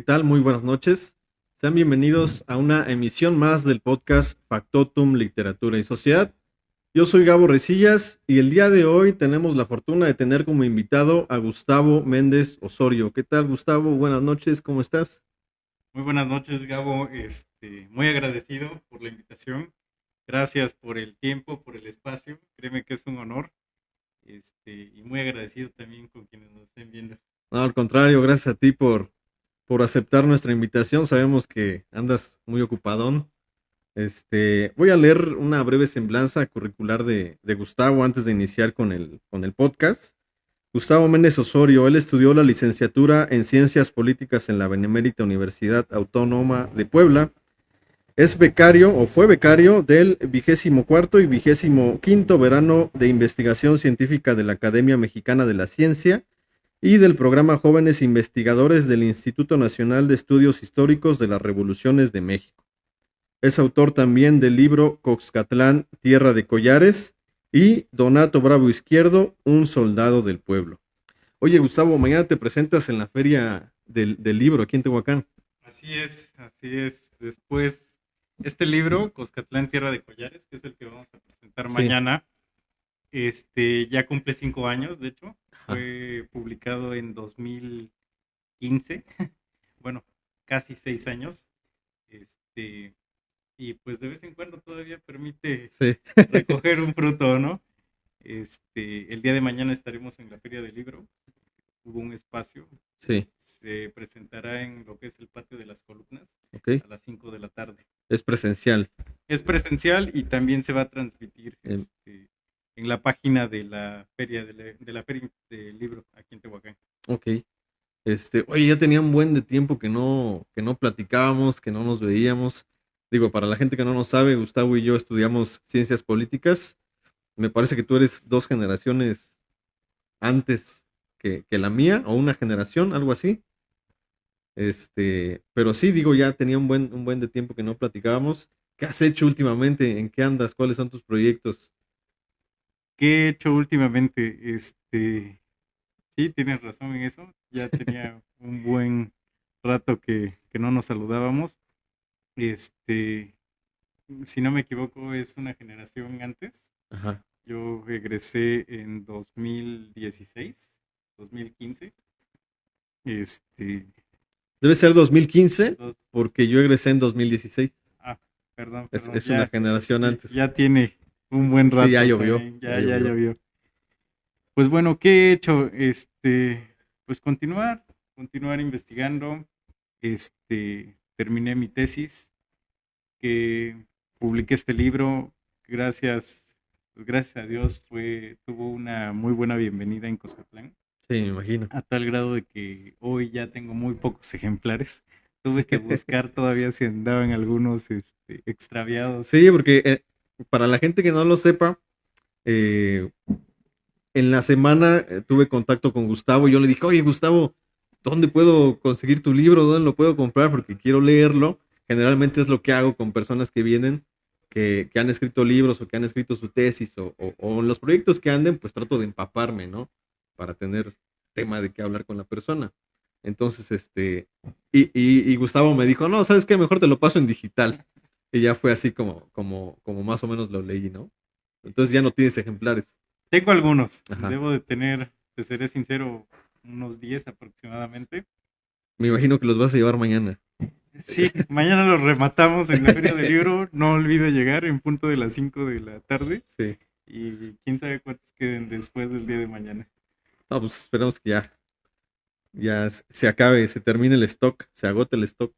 ¿Qué tal? Muy buenas noches. Sean bienvenidos a una emisión más del podcast Factotum Literatura y Sociedad. Yo soy Gabo Resillas y el día de hoy tenemos la fortuna de tener como invitado a Gustavo Méndez Osorio. ¿Qué tal, Gustavo? Buenas noches, ¿cómo estás? Muy buenas noches, Gabo. Muy agradecido por la invitación. Gracias por el tiempo, por el espacio. Créeme que es un honor. Y muy agradecido también con quienes nos estén viendo. No, al contrario, gracias a ti por aceptar nuestra invitación. Sabemos que andas muy ocupadón. Voy a leer una breve semblanza curricular de Gustavo antes de iniciar con el podcast. Gustavo Méndez Osorio, él estudió la licenciatura en Ciencias Políticas en la Benemérita Universidad Autónoma de Puebla. Es becario o fue becario del 24º y 25º verano de investigación científica de la Academia Mexicana de la Ciencia y del programa Jóvenes Investigadores del Instituto Nacional de Estudios Históricos de las Revoluciones de México. Es autor también del libro Coxcatlán, Tierra de Collares y Donato Bravo Izquierdo, un soldado del pueblo. Oye, Gustavo, mañana te presentas en la feria del libro aquí en Tehuacán. Así es, así es. Después, este libro, Coscatlán, Tierra de Collares, que es el que vamos a presentar Sí. mañana, ya cumple 5 años, de hecho. Ajá. Fue publicado en 2015. Bueno, casi 6 años. Este, y pues de vez en cuando todavía permite Sí. recoger un fruto, ¿no? El día de mañana estaremos en la Feria del Libro, hubo un espacio, Sí. se presentará en lo que es el Patio de las Columnas Ok. a las 5 de la tarde. Es presencial. Es presencial y también se va a transmitir Em, en la página de la Feria del Libro aquí en Tehuacán. ok. Oye, ya tenía un buen de tiempo que no platicábamos, que no nos veíamos. Digo, para la gente que no nos sabe, Gustavo y yo estudiamos ciencias políticas. Me parece que tú eres 2 generaciones antes que la mía, o una generación, algo así. Pero sí, digo, ya tenía un buen de tiempo que no platicábamos. ¿Qué has hecho últimamente? ¿En qué andas? ¿Cuáles son tus proyectos? ¿Qué he hecho últimamente? Sí, tienes razón en eso. Ya tenía un buen rato que no nos saludábamos. Este, si no me equivoco, es una generación antes. Ajá. Yo egresé en 2016, 2015. Este, Debe ser 2015, dos- porque yo egresé en 2016. ah, perdón, Es, perdón, es una generación antes. ya tiene un buen Sí, ya rato llovió, también, ya ya llovió. llovió. Pues bueno, ¿qué he hecho? Pues continuar investigando. Terminé mi tesis, que publiqué este libro, gracias, pues gracias a Dios tuvo una muy buena bienvenida en Coscatlán, Sí, me imagino. a tal grado de que hoy ya tengo muy pocos ejemplares. Tuve que buscar todavía si andaban algunos extraviados. Sí, porque para la gente que no lo sepa, eh, en la semana tuve contacto con Gustavo y yo le dije, oye, Gustavo, ¿dónde puedo conseguir tu libro? ¿Dónde lo puedo comprar? Porque quiero leerlo. Generalmente es lo que hago con personas que vienen, que han escrito libros o que han escrito su tesis o en los proyectos que anden, pues trato de empaparme, ¿no? Para tener tema de qué hablar con la persona. Entonces, y Gustavo me dijo, no, ¿sabes qué? Mejor te lo paso en digital. Y ya fue así como más o menos lo leí, ¿no? Entonces ya no tienes ejemplares. Tengo algunos, Ajá. debo de tener, te seré sincero, unos 10 aproximadamente. Me Es- imagino que los vas a llevar mañana. sí, mañana los rematamos en la Feria del Libro. No olvide llegar en punto de las 5 de la tarde Sí. y quién sabe cuántos queden después del día de mañana. No, pues esperamos que ya se acabe, se termine el stock, se agote el stock.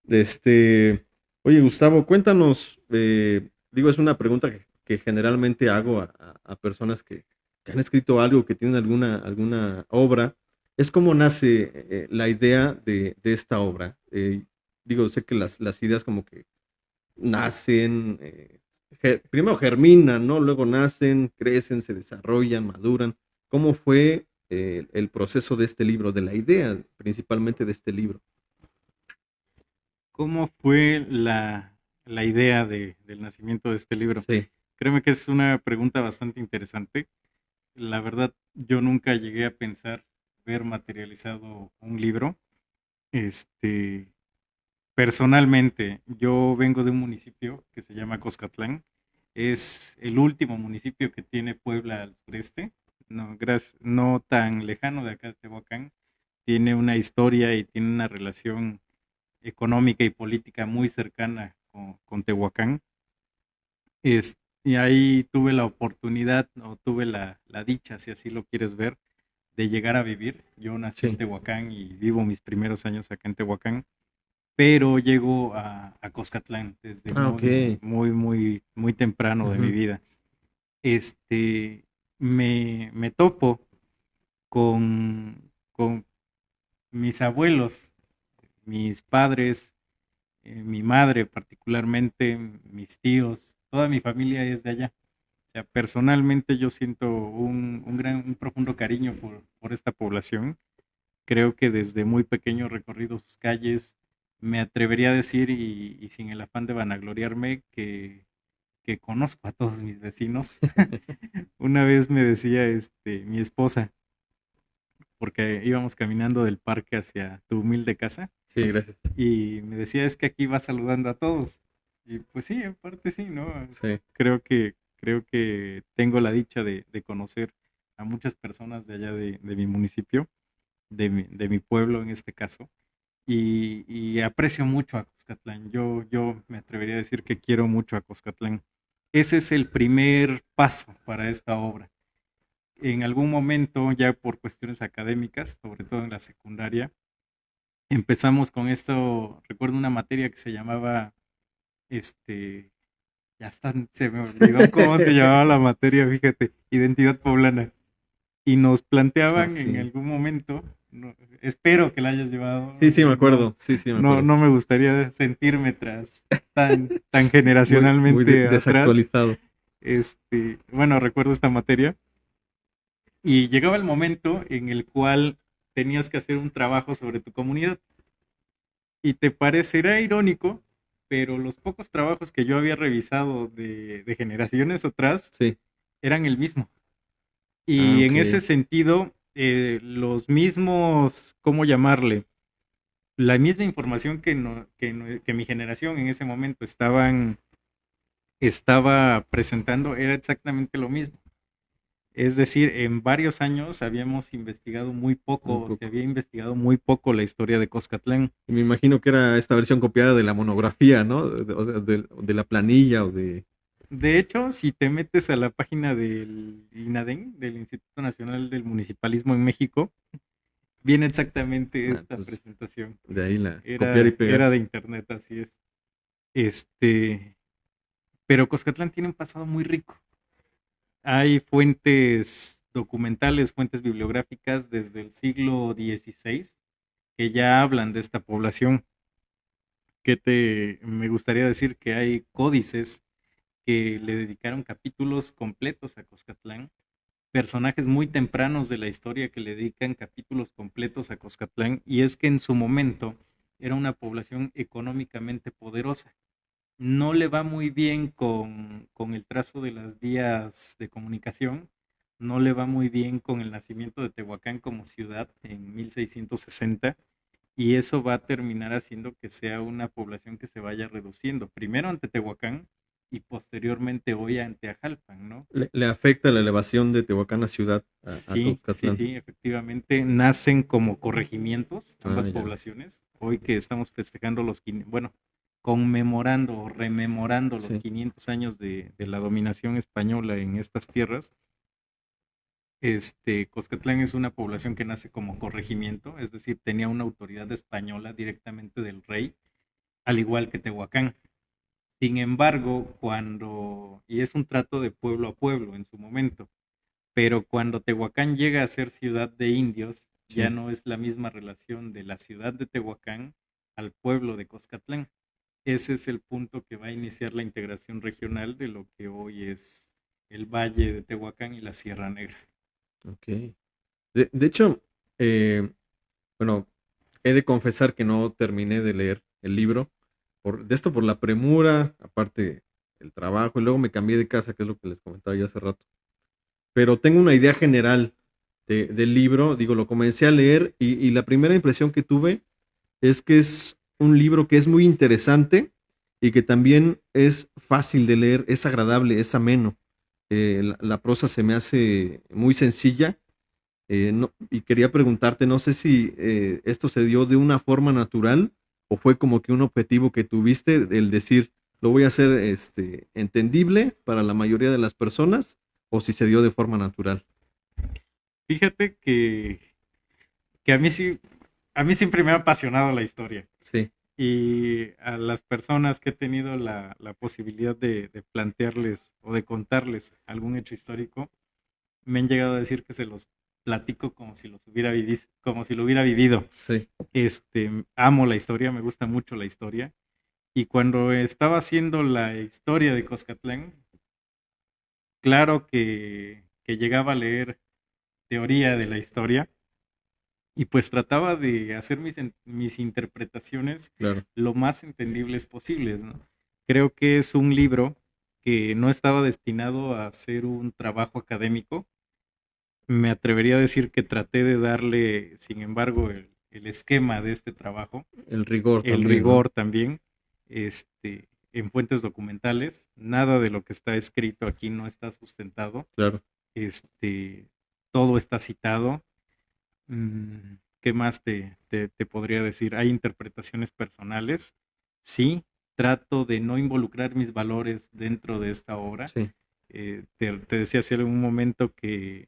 Este, Oye, Gustavo, cuéntanos, digo, es una pregunta que generalmente hago a personas que han escrito algo, que tienen alguna obra. Es cómo nace la idea de esta obra. Digo, sé que las ideas como que nacen, primero germinan, ¿no? Luego nacen, crecen, se desarrollan, maduran. ¿Cómo fue el proceso de este libro, de la idea principalmente de este libro? ¿Cómo fue la idea del nacimiento de este libro? Sí, Créeme que es una pregunta bastante interesante. La verdad, yo nunca llegué a pensar ver materializado un libro. Este, personalmente, yo vengo de un municipio que se llama Coscatlán. Es el último municipio que tiene Puebla al sureste, no, no tan lejano de acá de Tehuacán. Tiene una historia y tiene una relación económica y política muy cercana con Tehuacán. Y ahí tuve la oportunidad, o tuve la dicha, si así lo quieres ver, de llegar a vivir. Yo nací en Sí. Tehuacán y vivo mis primeros años acá en Tehuacán, pero llego a Coscatlán desde Ah, ok. muy temprano de mi Ujú. vida. Este, me topo con mis abuelos, mis padres, mi madre particularmente, mis tíos, toda mi familia es de allá. O sea, personalmente yo siento un profundo cariño por esta población. Creo que desde muy pequeño recorrido sus calles. Me atrevería a decir, y sin el afán de vanagloriarme, que conozco a todos mis vecinos. Una vez me decía mi esposa, porque íbamos caminando del parque hacia tu humilde casa, Sí, gracias. y me decía, es que aquí vas saludando a todos. Y pues sí, en parte sí, ¿no? Sí. Creo que tengo la dicha de conocer a muchas personas de allá de mi municipio, de mi pueblo en este caso, y aprecio mucho a Cuscatlán. Yo me atrevería a decir que quiero mucho a Cuscatlán. Ese es el primer paso para esta obra. En algún momento, ya por cuestiones académicas, sobre todo en la secundaria, empezamos con esto. Recuerdo una materia que se llamaba, este, ya está, se me olvidó cómo se llamaba la materia, fíjate, identidad poblana. Y nos Ah, planteaban en sí. algún momento, espero que la hayas Sí, llevado, sí, me acuerdo. Sí, sí, me acuerdo. no me gustaría sentirme tan Muy generacionalmente atrás. desactualizado. Bueno, recuerdo esta materia y llegaba el momento en el cual tenías que hacer un trabajo sobre tu comunidad y te parecerá irónico, pero los pocos trabajos que yo había revisado de generaciones atrás Sí. eran el mismo. Ah, Y en ese ok. sentido, los mismos, ¿cómo llamarle? La misma información que mi generación en ese momento estaba presentando era exactamente lo mismo. Es decir, en varios años habíamos investigado muy Muy poco, se poco. había investigado muy poco la historia de Coscatlán. Y me imagino que era esta versión copiada de la monografía, ¿no? O sea, de la planilla o de... De hecho, si te metes a la página del INADEM, del Instituto Nacional del Municipalismo en México, viene exactamente Ah, esta entonces, presentación. de ahí la copiar y Era pegar. de internet, así es. Este, pero Coscatlán tiene un pasado muy rico. Hay fuentes documentales, fuentes bibliográficas desde el siglo XVI que ya hablan de esta población. Me gustaría decir que hay códices que le dedicaron capítulos completos a Coscatlán, personajes muy tempranos de la historia que le dedican capítulos completos a Coscatlán, y es que en su momento era una población económicamente poderosa. No le va muy bien con el trazo de las vías de comunicación, no le va muy bien con el nacimiento de Tehuacán como ciudad en 1660, y eso va a terminar haciendo que sea una población que se vaya reduciendo, primero ante Tehuacán y posteriormente hoy ante Ajalpan, ¿no? Le afecta la elevación de Tehuacán a ciudad, a Sí, sí, Teuxcatlán. sí, efectivamente, nacen como corregimientos Ah, ambas ya. poblaciones. Hoy que estamos festejando bueno, conmemorando o rememorando los Sí. 500 años de la dominación española en estas tierras, Coscatlán es una población que nace como corregimiento, es decir, tenía una autoridad española directamente del rey, al igual que Tehuacán. Sin embargo, y es un trato de pueblo a pueblo en su momento, pero cuando Tehuacán llega a ser ciudad de indios, ya Sí. no es la misma relación de la ciudad de Tehuacán al pueblo de Coscatlán. Ese es el punto que va a iniciar la integración regional de lo que hoy es el Valle de Tehuacán y la Sierra Negra. Ok. De hecho, eh, bueno, he de confesar que no terminé de leer el libro. De esto por la premura, aparte el trabajo, y luego me cambié de casa, que es lo que les comentaba ya hace rato. Pero tengo una idea general del libro. Digo, lo comencé a leer y la primera impresión que tuve es que es un libro que es muy interesante y que también es fácil de leer, es agradable, es ameno. La prosa se me hace muy sencilla. Y quería preguntarte, no sé si esto se dio de una forma natural o fue como que un objetivo que tuviste, el decir, lo voy a hacer entendible para la mayoría de las personas, o si se dio de forma natural. Fíjate que a mí siempre me ha apasionado la historia. Sí, Y a las personas que he tenido la posibilidad de plantearles o de contarles algún hecho histórico, me han llegado a decir que se los platico como si como si lo hubiera vivido. sí, Amo la historia, me gusta mucho la historia. Y cuando estaba haciendo la historia de Coscatlán, claro que llegaba a leer teoría de la historia y pues trataba de hacer mis interpretaciones claro, lo más entendibles posibles, ¿no? Creo que es un libro que no estaba destinado a ser un trabajo académico. Me atrevería a decir que traté de darle, sin embargo, el esquema de este trabajo, el rigor el también, ¿no? rigor también, en fuentes documentales. Nada de lo que está escrito aquí no está sustentado. Claro, Este, todo está citado. ¿Qué más te podría decir? Hay interpretaciones personales. Sí, trato de no involucrar mis valores dentro de esta obra. sí, Te decía hace un momento que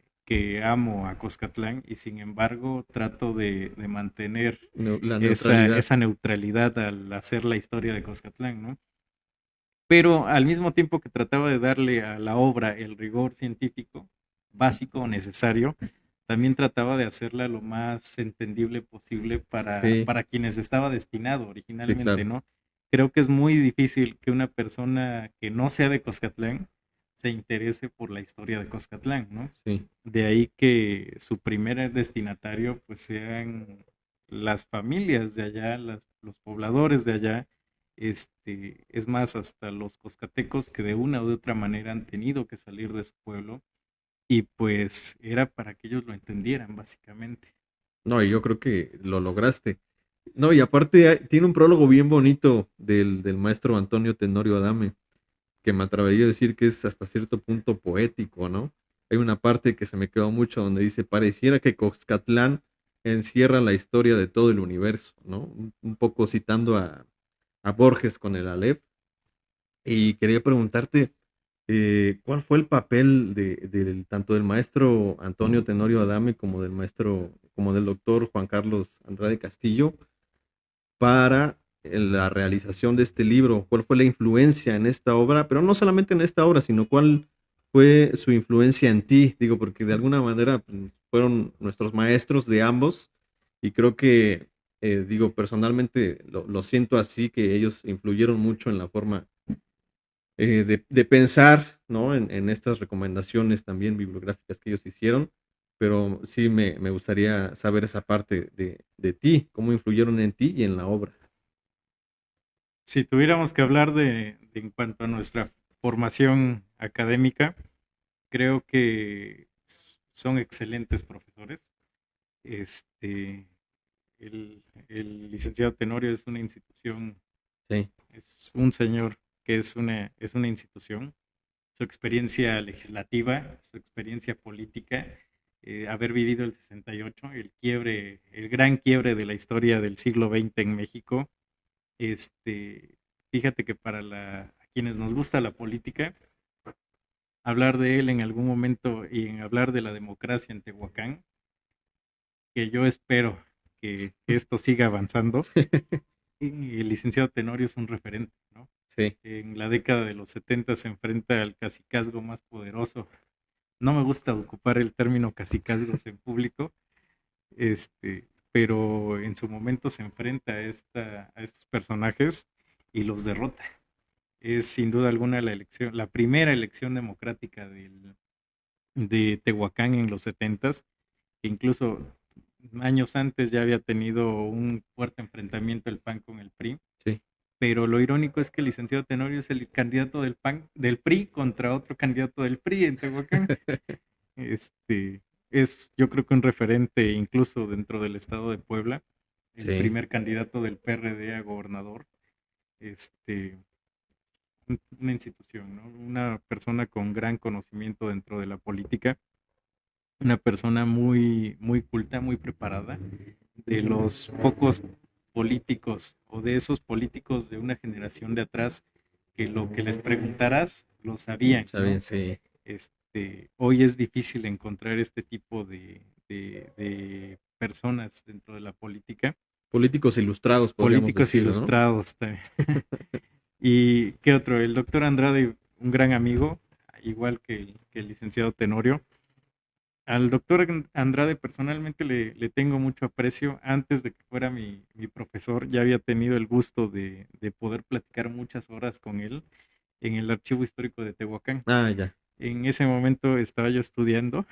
amo a Coscatlán y sin embargo trato de mantener la neutralidad, esa neutralidad al hacer la historia de Coscatlán, ¿no? Pero al mismo tiempo que trataba de darle a la obra el rigor científico básico o necesario, también trataba de hacerla lo más entendible posible sí, para quienes estaba destinado sí, originalmente, claro, ¿no? Creo que es muy difícil que una persona que no sea de Coscatlán se interese por la historia de Coscatlán, ¿no? sí, De ahí que su primer destinatario pues sean las familias de allá, los pobladores de allá, es más, hasta los coscatecos que de una u de otra manera han tenido que salir de su pueblo y pues era para que ellos lo entendieran básicamente. no, y yo creo que lo lograste. No, y aparte tiene un prólogo bien bonito del maestro Antonio Tenorio Adame, que me atrevería a decir que es hasta cierto punto poético, ¿no? Hay una parte que se me quedó mucho donde dice, pareciera que Coxcatlán encierra la historia de todo el universo, ¿no? Un poco citando a Borges con el Aleph. Y quería preguntarte, ¿cuál fue el papel tanto del maestro Antonio Tenorio Adame como del maestro, como del doctor Juan Carlos Andrade Castillo para la realización de este libro? ¿Cuál fue la influencia en esta obra? Pero no solamente en esta obra, sino cuál fue su influencia en ti, digo, porque de alguna manera pues, fueron nuestros maestros de ambos y creo que, digo, personalmente lo siento así, que ellos influyeron mucho en la forma de pensar, ¿no? En estas recomendaciones también bibliográficas que ellos hicieron, pero sí me gustaría saber esa parte de ti, cómo influyeron en ti y en la obra. Si tuviéramos que hablar de en cuanto a nuestra formación académica, creo que son excelentes profesores. Este, el licenciado Tenorio es una institución, Sí, es un señor que es una institución. Su experiencia legislativa, su experiencia política, haber vivido el 68, el quiebre, el gran quiebre de la historia del siglo XX en México. Fíjate que a quienes nos gusta la política, hablar de él en algún momento y en hablar de la democracia en Tehuacán, que yo espero que esto siga avanzando. Y el licenciado Tenorio es un referente, ¿no? sí, En la década de los 70 se enfrenta al cacicazgo más poderoso. No me gusta ocupar el término cacicazgos en público, pero en su momento se enfrenta a estos personajes y los derrota. Es sin duda alguna la primera elección democrática de Tehuacán en los 70s, que incluso años antes ya había tenido un fuerte enfrentamiento el PAN con el PRI. sí. Pero lo irónico es que el licenciado Tenorio es el candidato del PAN, del PRI contra otro candidato del PRI en Tehuacán. Este, yo creo que un referente incluso dentro del estado de Puebla. el Sí, primer candidato del PRD a gobernador, este, una institución, ¿no? Una persona con gran conocimiento dentro de la política, una persona muy, muy culta, muy preparada, de los pocos políticos o de esos políticos de una generación de atrás que lo que les preguntaras lo sabían, está bien, ¿no? sí. Hoy es difícil encontrar este tipo de personas dentro de la política, Políticos ilustrados, podríamos políticos decirlo, ¿no? ilustrados también. ¿Y qué otro? El doctor Andrade, un gran amigo, igual que el licenciado Tenorio. Al doctor Andrade personalmente le tengo mucho aprecio. Antes de que fuera mi profesor, ya había tenido el gusto de poder platicar muchas horas con él en el Archivo Histórico de Tehuacán. Ah, ya. En ese momento estaba yo estudiando,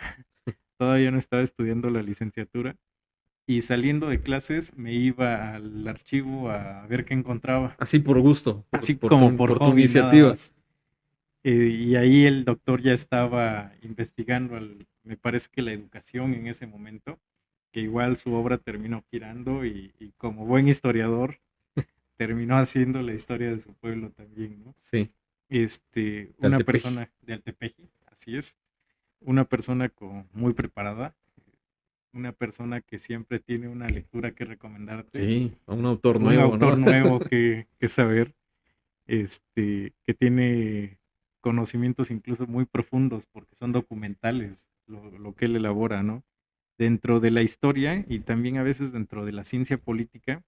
todavía no estaba estudiando la licenciatura, y saliendo de clases me iba al archivo a ver qué encontraba, Así por gusto, así como por por tu hobby nada iniciativa. más. Y ahí el doctor ya estaba investigando, me parece que la educación en ese momento, que igual su obra terminó girando y como buen historiador terminó haciendo la historia de su pueblo también, ¿no? Sí, Una Caltepeji. persona de Altepeji, así es, una persona muy preparada, una persona que siempre tiene una lectura que recomendarte, Sí, a un autor un nuevo, autor ¿no? nuevo que saber, que tiene conocimientos incluso muy profundos porque son documentales lo que él elabora, ¿no? Dentro de la historia y también a veces dentro de la ciencia política,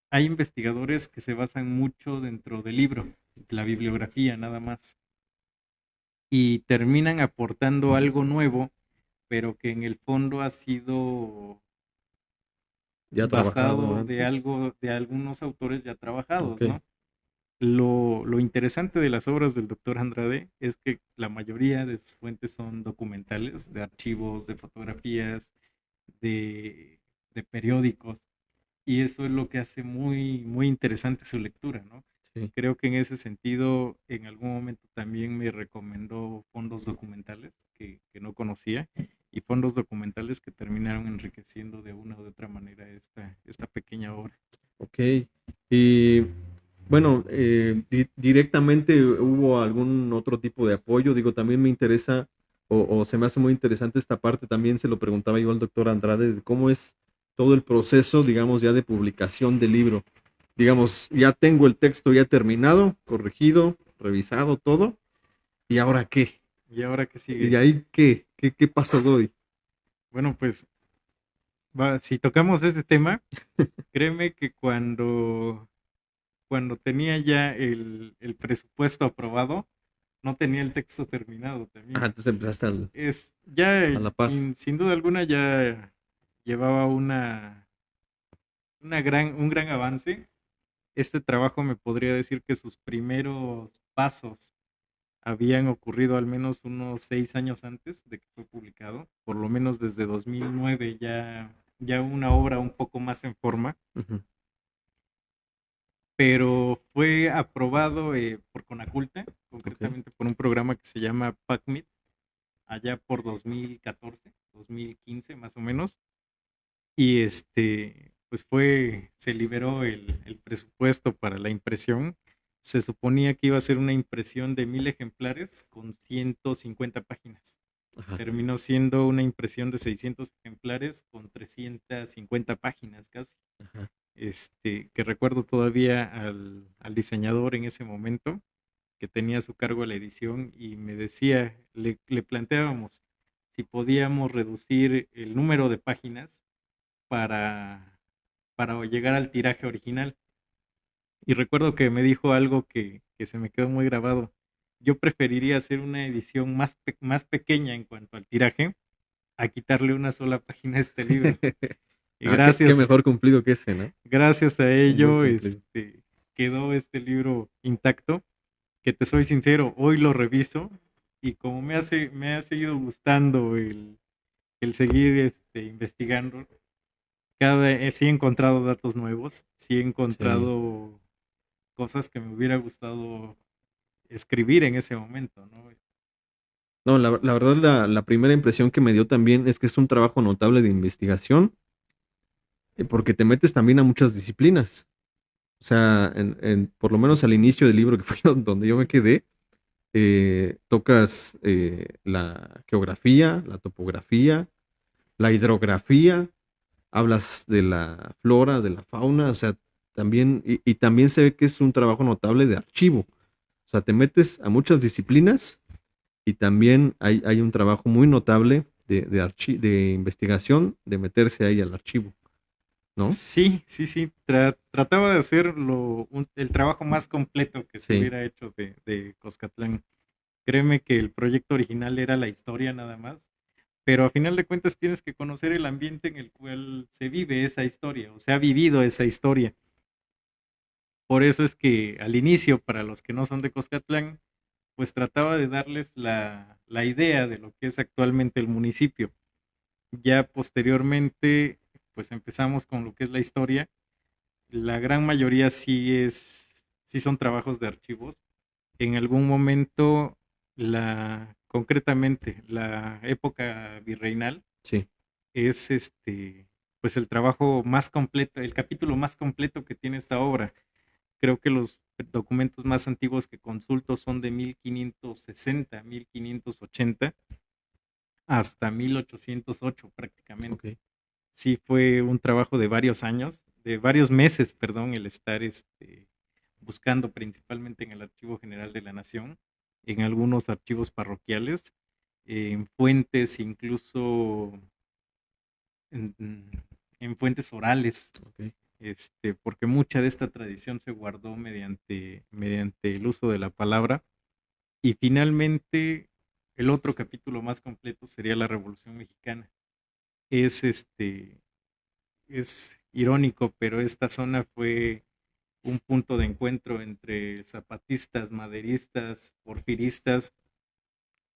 hay investigadores que se basan mucho dentro del libro, de la bibliografía nada más, y terminan aportando algo nuevo, pero que en el fondo ha sido Ya trabajado basado de antes. algo, de algunos autores ya trabajados, Ok. ¿no? Lo interesante de las obras del doctor Andrade es que la mayoría de sus fuentes son documentales, de archivos, de fotografías, de, de periódicos, y eso es lo que hace muy, muy interesante su lectura, ¿no? Sí. Creo que en ese sentido, en algún momento también me recomendó fondos documentales que no conocía y fondos documentales que terminaron enriqueciendo de una u otra manera esta pequeña obra. Ok. Y bueno, directamente hubo algún otro tipo de apoyo. Digo, también me interesa o se me hace muy interesante esta parte. También se lo preguntaba yo al doctor Andrade de cómo es todo el proceso, digamos, ya de publicación del libro. Digamos, ya tengo el texto ya terminado, corregido, revisado, todo. ¿Y ahora qué? ¿Y ahora qué ¿Y sigue? ahí qué? ¿Qué paso doy? Bueno, pues si tocamos ese tema, créeme que cuando tenía ya el presupuesto aprobado, no tenía el texto terminado Ah, también. entonces empezaste Ya, a la par. sin duda alguna, ya llevaba un gran avance. Este trabajo me podría decir que sus primeros pasos habían ocurrido al menos unos 6 años antes de que fue publicado, por lo menos desde 2009 ya una obra un poco más en forma, Ujú. pero fue aprobado por Conaculta, Ok. concretamente por un programa que se llama PACMIT, allá por 2014, 2015 más o menos, y pues se liberó el presupuesto para la impresión. Se suponía que iba a ser una impresión de 1000 ejemplares con 150 páginas. Ajá. Terminó siendo una impresión de 600 ejemplares con 350 páginas casi. Ajá. Que recuerdo todavía al diseñador en ese momento, que tenía a su cargo la edición y me decía, le planteábamos si podíamos reducir el número de páginas para, para llegar al tiraje original. Y recuerdo que me dijo algo que se me quedó muy grabado. Yo preferiría hacer una edición más pequeña en cuanto al tiraje a quitarle una sola página a este libro. Y Ah, qué gracias, mejor cumplido que ese, ¿no? gracias a Un buen ello, cumplido. quedó este libro intacto, que te soy sincero, hoy lo reviso y como me ha seguido gustando el seguir investigando, sí he encontrado datos nuevos, sí he Sí. encontrado cosas que me hubiera gustado escribir en ese momento, ¿no? No, la verdad, la primera impresión que me dio también es que es un trabajo notable de investigación porque te metes también a muchas disciplinas. O sea, por lo menos al inicio del libro que fue donde yo me quedé, tocas la geografía, la topografía, la hidrografía, hablas de la flora, de la fauna, o sea, también, y también se ve que es un trabajo notable de archivo. O sea, te metes a muchas disciplinas y también hay un trabajo muy notable de investigación, de meterse ahí al archivo, ¿no? Sí, sí, sí. Trataba de hacer el trabajo más completo que se Sí, hubiera hecho de Coscatlán. Créeme que el proyecto original era la historia nada más, pero a final de cuentas tienes que conocer el ambiente en el cual se vive esa historia, o se ha vivido esa historia. Por eso es que al inicio, para los que no son de Coscatlán, pues trataba de darles la idea de lo que es actualmente el municipio. Ya posteriormente, pues empezamos con lo que es la historia. La gran mayoría sí son trabajos de archivos. En algún momento, concretamente, la época virreinal sí. es pues el trabajo más completo, el capítulo más completo que tiene esta obra. Creo que los documentos más antiguos que consulto son de 1560, 1580 hasta 1808 Ok. prácticamente. Sí fue un trabajo de varios años, de varios meses, perdón, el estar buscando principalmente en el Archivo General de la Nación, en algunos archivos parroquiales, en fuentes, incluso en, en fuentes orales, Ok. porque mucha de esta tradición se guardó mediante el uso de la palabra. Y finalmente, el otro capítulo más completo sería la Revolución Mexicana. Es es irónico, pero esta zona fue un punto de encuentro entre zapatistas, maderistas, porfiristas,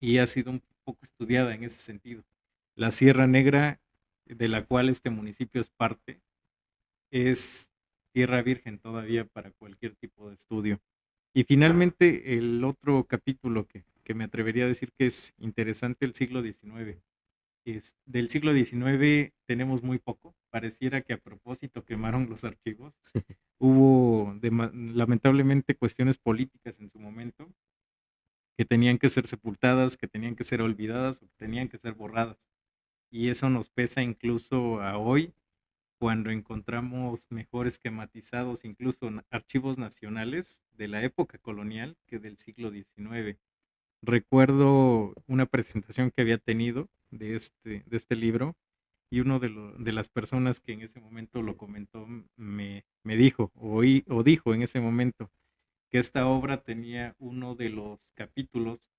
y ha sido un poco estudiada en ese sentido. La Sierra Negra, de la cual este municipio es parte, es tierra virgen todavía para cualquier tipo de estudio. Y finalmente, el otro capítulo que me atrevería a decir que es interesante, el siglo XIX. Del siglo XIX tenemos muy poco. Pareciera que a propósito quemaron los archivos. Hubo lamentablemente cuestiones políticas en su momento que tenían que ser sepultadas, que tenían que ser olvidadas o que tenían que ser borradas. Y eso nos pesa incluso a hoy cuando encontramos mejor esquematizados incluso archivos nacionales de la época colonial que del siglo XIX. Recuerdo una presentación que había tenido de este libro y uno de las personas que en ese momento lo comentó me dijo o dijo en ese momento que esta obra tenía uno de los capítulos,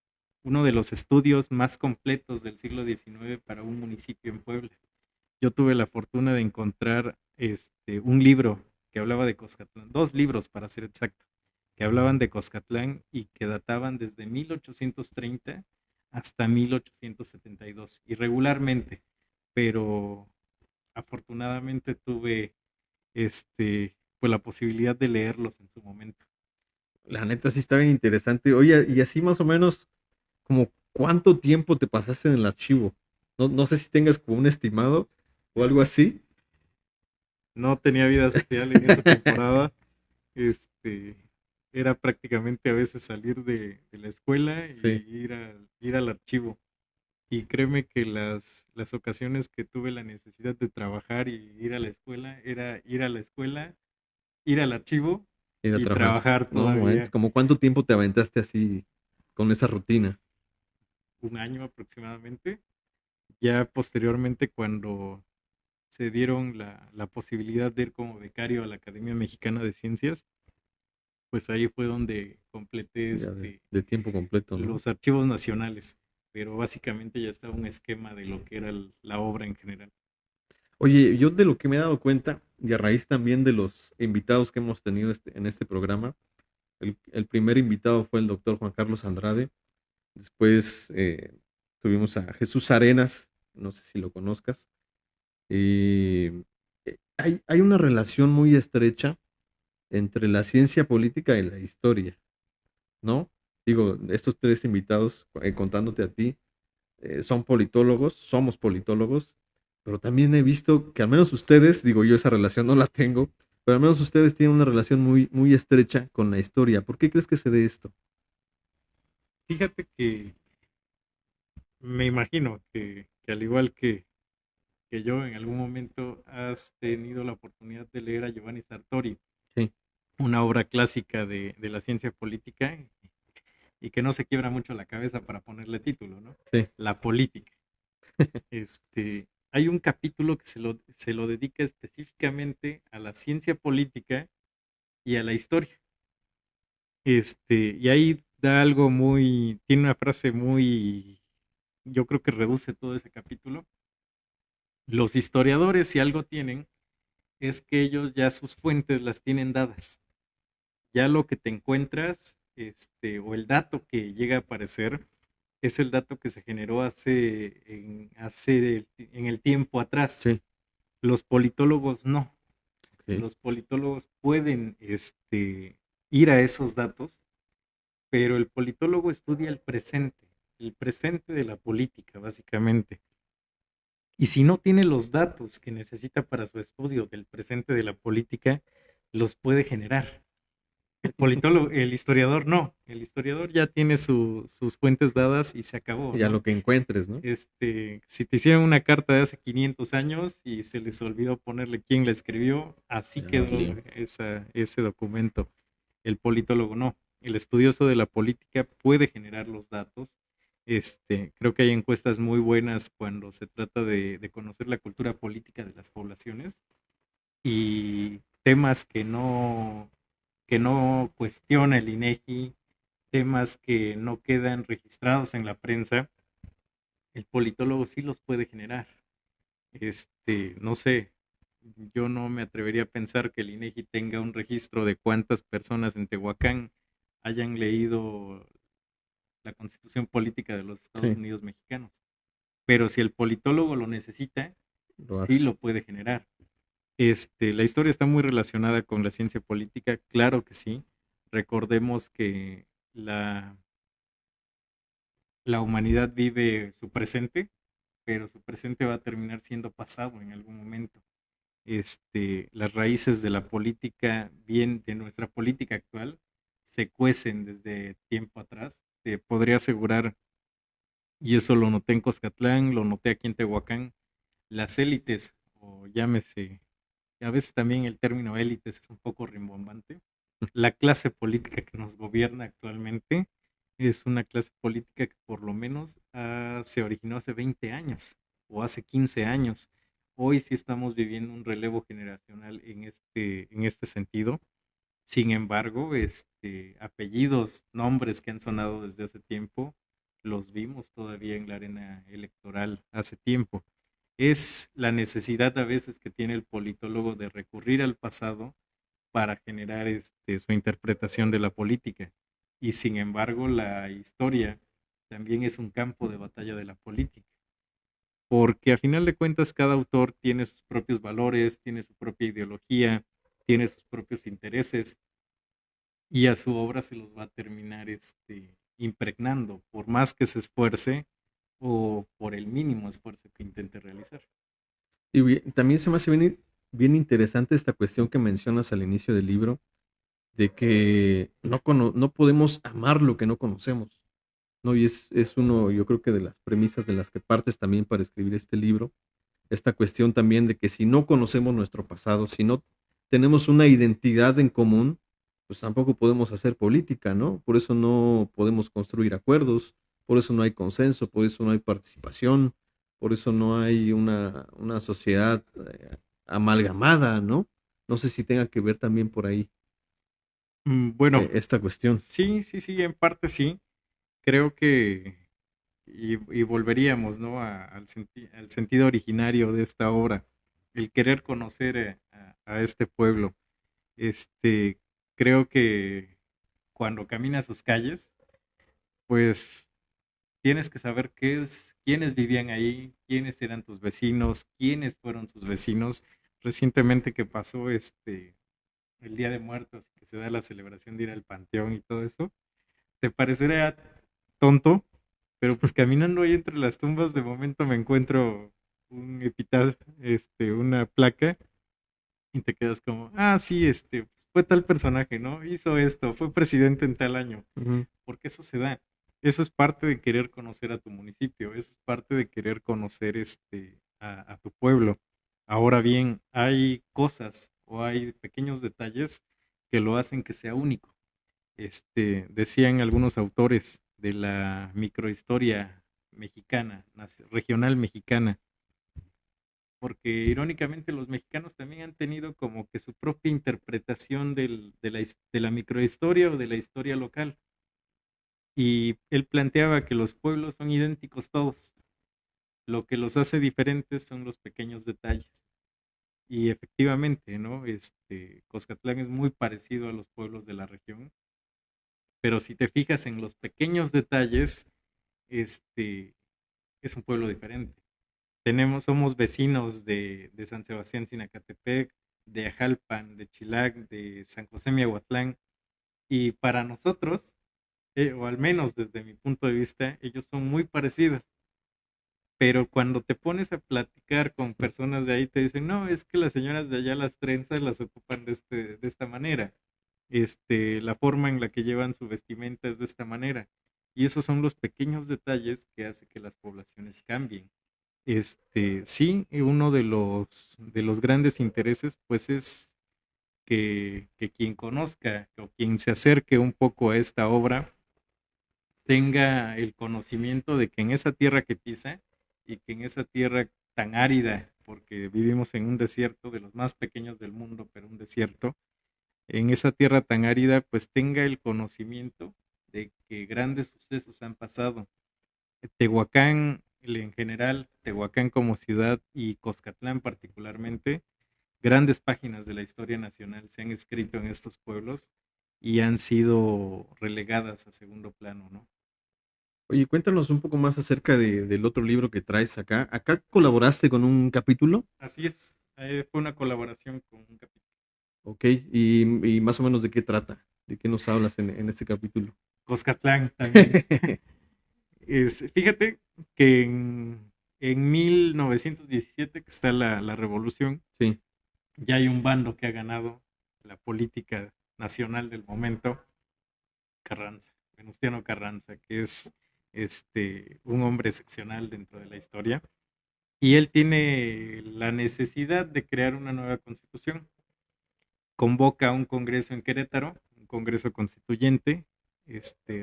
uno de los estudios más completos del siglo XIX para un municipio en Puebla. Yo tuve la fortuna de encontrar un libro que hablaba de Coscatlán, dos libros para ser exacto, que hablaban de Coscatlán y que databan desde 1830 hasta 1872, irregularmente, pero afortunadamente tuve pues la posibilidad de leerlos en su momento. La neta sí está bien interesante. Oye, y así más o menos, como cuánto tiempo te pasaste en el archivo. No, no sé si tengas como un estimado o algo así. No tenía vida social en esa temporada. Este, Era prácticamente a veces salir de la escuela y Sí, ir al archivo. Y créeme que las ocasiones que tuve la necesidad de trabajar y ir a la escuela, era ir a la escuela, ir al archivo ir a y trabajar. trabajar No, manches, todavía como cuánto tiempo te aventaste así con esa rutina. un año aproximadamente. Ya posteriormente, cuando se dieron la posibilidad de ir como becario a la Academia Mexicana de Ciencias, pues ahí fue donde completé Ya de tiempo completo, ¿no? los archivos nacionales, pero básicamente ya estaba un esquema de lo que era la obra en general. Oye, yo de lo que me he dado cuenta, y a raíz también de los invitados que hemos tenido en este programa, el primer invitado fue el doctor Juan Carlos Andrade. Después tuvimos a Jesús Arenas, no sé si lo conozcas. Y hay una relación muy estrecha entre la ciencia política y la historia, ¿no? Digo, estos tres invitados, contándote a ti, son politólogos, somos politólogos, pero también he visto que al menos ustedes, digo yo esa relación no la tengo, pero al menos ustedes tienen una relación muy, muy estrecha con la historia. ¿Por qué crees que se dé esto? Fíjate que me imagino que al igual que yo, en algún momento has tenido la oportunidad de leer a Giovanni Sartori, Sí, una obra clásica de la ciencia política y que no se quiebra mucho la cabeza para ponerle título, ¿no? sí, La política. Hay un capítulo que se lo dedica específicamente a la ciencia política y a la historia. Y ahí da algo muy, tiene una frase muy, yo creo que reduce todo ese capítulo. Los historiadores, si algo tienen, es que ellos ya sus fuentes las tienen dadas. Ya lo que te encuentras, o el dato que llega a aparecer, es el dato que se generó en el tiempo atrás. sí, Los politólogos no. ok, Los politólogos pueden ir a esos datos, pero el politólogo estudia el presente de la política, básicamente. Y si no tiene los datos que necesita para su estudio del presente de la política, los puede generar. El politólogo, el historiador no. El historiador ya tiene sus fuentes dadas y se acabó, y a ¿no? lo que encuentres, ¿no? Si te hicieron una carta de hace 500 años y se les olvidó ponerle quién la escribió, así Ya quedó valió. ese documento. El politólogo no. El estudioso de la política puede generar los datos. Creo que hay encuestas muy buenas cuando se trata de conocer la cultura política de las poblaciones y temas que no cuestiona el INEGI, temas que no quedan registrados en la prensa, el politólogo sí los puede generar. No sé, yo no me atrevería a pensar que el INEGI tenga un registro de cuántas personas en Tehuacán hayan leído la Constitución Política de los Estados Sí, Unidos mexicanos. Pero si el politólogo lo necesita, lo sí hace. lo puede generar. La historia está muy relacionada con la ciencia política, claro que sí. Recordemos que la humanidad vive su presente, pero su presente va a terminar siendo pasado en algún momento. Las raíces de la política, bien de nuestra política actual, se cuecen desde tiempo atrás. Te podría asegurar, y eso lo noté en Coscatlán, lo noté aquí en Tehuacán, las élites, o llámese, a veces también el término élites es un poco rimbombante. La clase política que nos gobierna actualmente es una clase política que por lo menos se originó hace 20 años o hace 15 años. Hoy sí estamos viviendo un relevo generacional en este sentido. Sin embargo, apellidos, nombres que han sonado desde hace tiempo, los vimos todavía en la arena electoral hace tiempo. Es la necesidad a veces que tiene el politólogo de recurrir al pasado para generar su interpretación de la política. Y sin embargo, la historia también es un campo de batalla de la política, porque a final de cuentas cada autor tiene sus propios valores, tiene su propia ideología, tiene sus propios intereses y a su obra se los va a terminar impregnando, por más que se esfuerce o por el mínimo esfuerzo que intente realizar. Y también se me hace bien, bien interesante esta cuestión que mencionas al inicio del libro, de que no podemos amar lo que no conocemos, ¿no? Y es uno, yo creo que de las premisas de las que partes también para escribir este libro, esta cuestión también de que si no conocemos nuestro pasado, si no tenemos una identidad en común, pues tampoco podemos hacer política, ¿no? Por eso no podemos construir acuerdos, por eso no hay consenso, por eso no hay participación, por eso no hay una sociedad amalgamada, ¿no? No sé si tenga que ver también por ahí Bueno, esta cuestión. sí, sí, sí, en parte sí. Creo que, y volveríamos, ¿no? Al sentido originario de esta obra, el querer conocer a este pueblo. Este, Creo que cuando caminas sus calles, pues tienes que saber quiénes vivían ahí, quiénes eran tus vecinos, quiénes fueron tus vecinos. Recientemente que pasó el Día de Muertos, que se da la celebración de ir al panteón y todo eso, te parecerá tonto, pero pues caminando ahí entre las tumbas de momento me encuentro un epitafio, una placa, y te quedas como, ah, sí, pues, fue tal personaje, ¿no? Hizo esto, fue presidente en tal año, Ujú. porque eso se da. Eso es parte de querer conocer a tu municipio, eso es parte de querer conocer a tu pueblo. Ahora bien, hay cosas o hay pequeños detalles que lo hacen que sea único. Decían algunos autores de la microhistoria mexicana, regional mexicana, porque irónicamente los mexicanos también han tenido como que su propia interpretación de la microhistoria o de la historia local. Y él planteaba que los pueblos son idénticos todos. Lo que los hace diferentes son los pequeños detalles. Y efectivamente, ¿no? Coscatlán es muy parecido a los pueblos de la región, pero si te fijas en los pequeños detalles, este, es un pueblo diferente. Somos vecinos de San Sebastián Sinacatepec, de Ajalpan, de Chilac, de San José Miahuatlán, y para nosotros, o al menos desde mi punto de vista, ellos son muy parecidos. Pero cuando te pones a platicar con personas de ahí, te dicen, no, es que las señoras de allá las trenzas las ocupan de esta manera. La forma en la que llevan su vestimenta es de esta manera. Y esos son los pequeños detalles que hace que las poblaciones cambien. Sí, uno de los grandes intereses, pues es que quien conozca o quien se acerque un poco a esta obra tenga el conocimiento de que en esa tierra que pisa y que en esa tierra tan árida, porque vivimos en un desierto de los más pequeños del mundo, pero un desierto, en esa tierra tan árida, pues tenga el conocimiento de que grandes sucesos han pasado. Tehuacán en general, Tehuacán como ciudad y Coscatlán particularmente, grandes páginas de la historia nacional se han escrito en estos pueblos y han sido relegadas a segundo plano, ¿no? Oye, cuéntanos un poco más acerca del otro libro que traes acá. ¿Acá colaboraste con un capítulo? Así es, fue una colaboración con un capítulo. Ok, y más o menos de qué trata, de qué nos hablas en este capítulo. Coscatlán también. Fíjate que en 1917, que está la revolución, Sí, ya hay un bando que ha ganado la política nacional del momento, Carranza, Venustiano Carranza, que es un hombre excepcional dentro de la historia, y él tiene la necesidad de crear una nueva constitución. Convoca a un congreso en Querétaro, un congreso constituyente,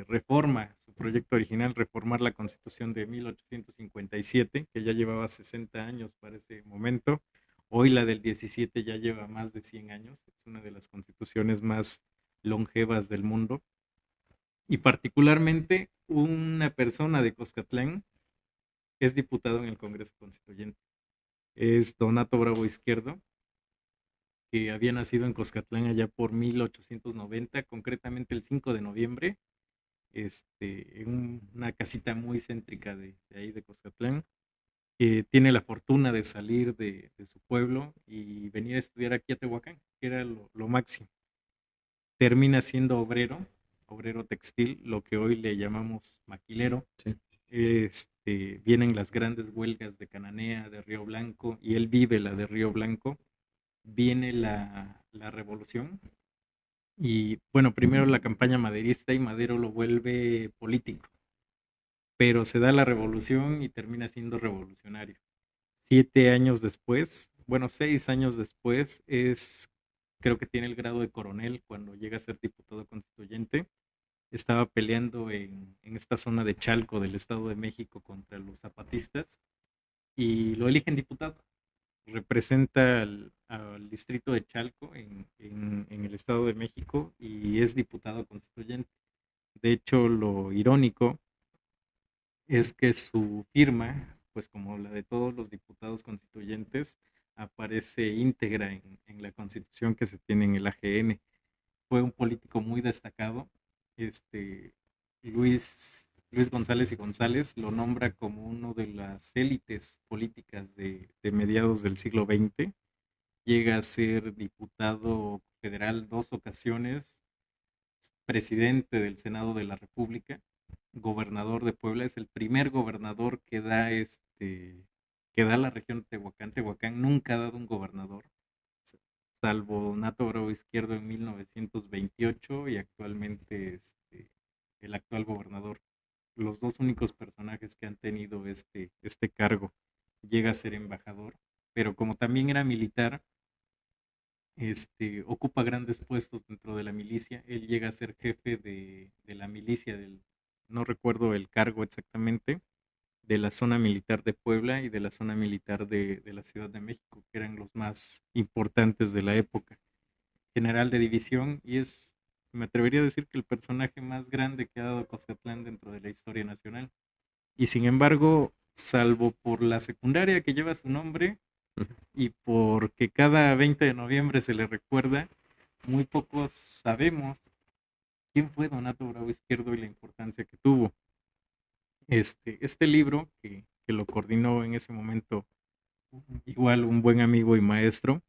reforma su proyecto original, reformar la constitución de 1857, que ya llevaba 60 años para ese momento. Hoy la del 17 ya lleva más de 100 años, es una de las constituciones más longevas del mundo. Y particularmente una persona de Coscatlán es diputado en el Congreso Constituyente. Es Donato Bravo Izquierdo, que había nacido en Coscatlán allá por 1890, concretamente el 5 de noviembre, en una casita muy céntrica de ahí de Coscatlán. Tiene la fortuna de salir de su pueblo y venir a estudiar aquí a Tehuacán, que era lo máximo. Termina siendo obrero, obrero textil, lo que hoy le llamamos maquilero. sí. Vienen las grandes huelgas de Cananea, de Río Blanco, y él vive la de Río Blanco. Viene la revolución y bueno, primero la campaña maderista y Madero lo vuelve político, pero se da la revolución y termina siendo revolucionario. 7 años después, bueno, 6 años después, creo que tiene el grado de coronel cuando llega a ser diputado constituyente. Estaba peleando en esta zona de Chalco del Estado de México contra los zapatistas y lo eligen diputado. Representa al distrito de Chalco en el Estado de México y es diputado constituyente. De hecho, lo irónico es que su firma, pues como la de todos los diputados constituyentes, aparece íntegra en la constitución que se tiene en el AGN. Fue un político muy destacado. Este, Luis González y González lo nombra como uno de las élites políticas de mediados del siglo XX. Llega a ser diputado federal 2 ocasiones, presidente del Senado de la República, gobernador de Puebla, es el primer gobernador que da que da la región de Tehuacán. Tehuacán nunca ha dado un gobernador, salvo Donato Bravo Izquierdo en 1928 y actualmente el actual gobernador. Los dos únicos personajes que han tenido este cargo. Llega a ser embajador, pero como también era militar, ocupa grandes puestos dentro de la milicia. Él llega a ser jefe de la milicia, no recuerdo el cargo exactamente, de la zona militar de Puebla y de la zona militar de la Ciudad de México, que eran los más importantes de la época. General de división y me atrevería a decir que el personaje más grande que ha dado Cuscatlán dentro de la historia nacional. Y sin embargo, salvo por la secundaria que lleva su nombre y porque cada 20 de noviembre se le recuerda, muy pocos sabemos quién fue Donato Bravo Izquierdo y la importancia que tuvo. Este libro, que lo coordinó en ese momento igual un buen amigo y maestro,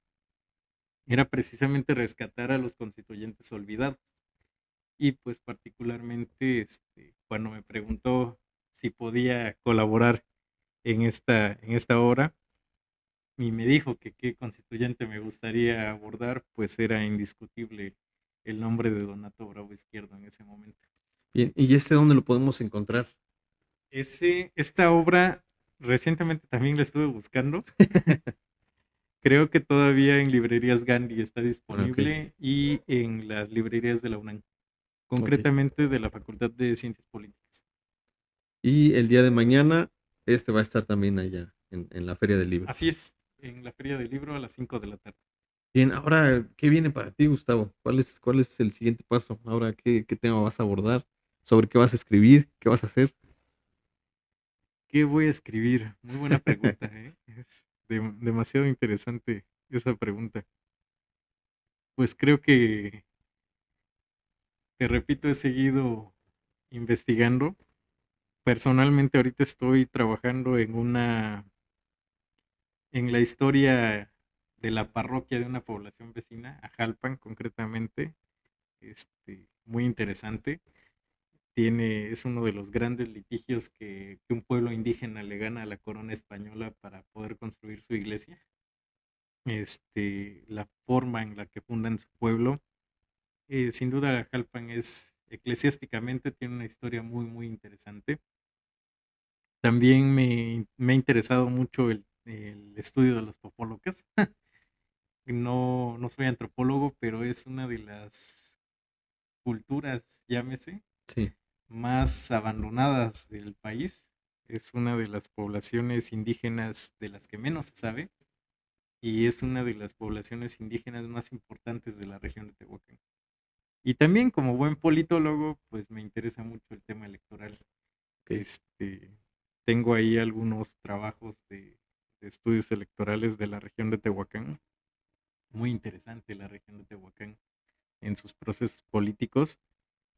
era precisamente rescatar a los constituyentes olvidados. Y pues particularmente cuando me preguntó si podía colaborar en esta obra y me dijo que qué constituyente me gustaría abordar, pues era indiscutible el nombre de Donato Bravo Izquierdo en ese momento. Bien, ¿y dónde lo podemos encontrar? Esta obra recientemente también la estuve buscando. Creo que todavía en librerías Gandhi está Ah, ok, disponible y en las librerías de la UNAM, ok. concretamente de la Facultad de Ciencias Políticas. Y el día de mañana, va a estar también allá en la Feria del Libro. Así es, en la Feria del Libro a las 5 de la tarde. Bien, ahora, ¿qué viene para ti, Gustavo? Cuál es el siguiente paso? Ahora, qué tema vas a abordar? ¿Sobre qué vas a escribir? ¿Qué vas a hacer? ¿Qué voy a escribir? Muy buena pregunta, ¿eh? Es demasiado interesante esa pregunta. Pues creo que, te repito, he seguido investigando. Personalmente ahorita estoy trabajando en la historia de la parroquia de una población vecina, Ajalpan concretamente, muy interesante. Es uno de los grandes litigios que un pueblo indígena le gana a la corona española para poder construir su iglesia. La forma en la que fundan su pueblo. Sin duda, Jalpan eclesiásticamente tiene una historia muy, muy interesante. También me ha interesado mucho el estudio de los popólocas. No soy antropólogo, pero es una de las culturas, llámese, Sí. más abandonadas del país. Es una de las poblaciones indígenas de las que menos se sabe y es una de las poblaciones indígenas más importantes de la región de Tehuacán. Y también como buen politólogo, pues me interesa mucho el tema electoral. Ok. Este, Tengo ahí algunos trabajos de estudios electorales de la región de Tehuacán. Muy interesante la región de Tehuacán en sus procesos políticos